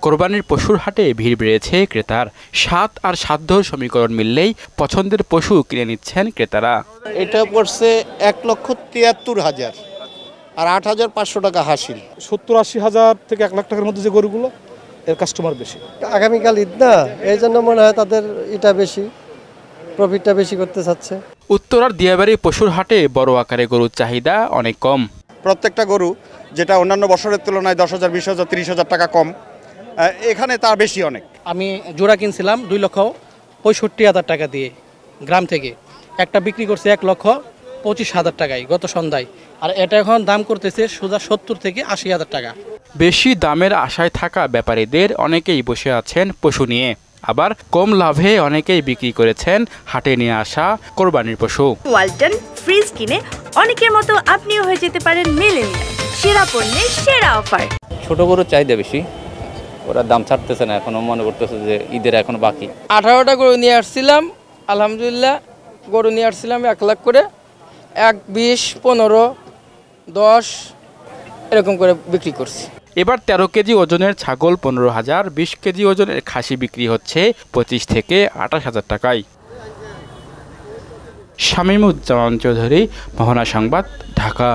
কোরবানির পশুর হাটে ভিড় বেড়েছে ক্রেতার। স্বাদ আর সাধ্য সমীকরণ মিললেই পছন্দের পশু কিনে নিচ্ছেন ক্রেতারা। এটা পড়ছে ১,৭৩,০০০ আর ৮,৫০০ টাকা হাসিল। ৭০-৮০ হাজার থেকে ১ লাখ টাকার মধ্যে যে গরুগুলো এর কাস্টমার বেশি। আগামীকাল ঈদ না, এই জন্য মনে হয় তাদের এটা বেশি প্রফিটটা বেশি করতে চাচ্ছে। উত্তরার দিয়াবাড়ি পশুর হাটে বড় আকারে গরুর চাহিদা অনেক কম। প্রত্যেকটা গরু যেটা অন্যান্য বছরের তুলনায় ১০,০০০, ২০,০০০, ৩০,০০০ টাকা কম, এখানে তার বেশি অনেক। আমি জোড়া কিনছিলাম ২,৬৫,০০০ টাকা দিয়ে গ্রাম থেকে, একটা বিক্রি করছে ১,২৫,০০০ টাকায় গত সন্ধ্যায়, আর এটা এখন দাম করতেছে সোজা ৭০ থেকে ৮০,০০০ টাকা। বেশি দামের আশায় থাকা ব্যাপারীদের অনেকেই বসে আছেন পশু নিয়ে, আবার কম লাভে অনেকেই বিক্রি করেছেন হাটে নিয়ে আসা কোরবানির পশু। ওয়ালটন ফ্রিজ কিনে অনেকের মতো আপনিও হয়ে যেতে পারেন মিলেনিয়াল। সেরা পণ্যের সেরা অফার। ছোট গরুর চাহিদা বেশি, ওরা দাম ছাড়তেছে না, এখনো মনে করতেছে যে ঈদের এখনো বাকি। 18টা গরু নিয়ে আসছিলাম, আলহামদুলিল্লাহ গরু নিয়ে আসছিলাম 1 লাখ করে, 1, 20, 15, 10 এরকম করে বিক্রি করছি। এবার 13 কেজি ওজনের ছাগল 15,000, 20 কেজি ওজনের খাসি বিক্রি হচ্ছে 25 থেকে 28,000 টাকায়। শামীমুজ্জামান চৌধুরী, মোহনা সংবাদ, ঢাকা।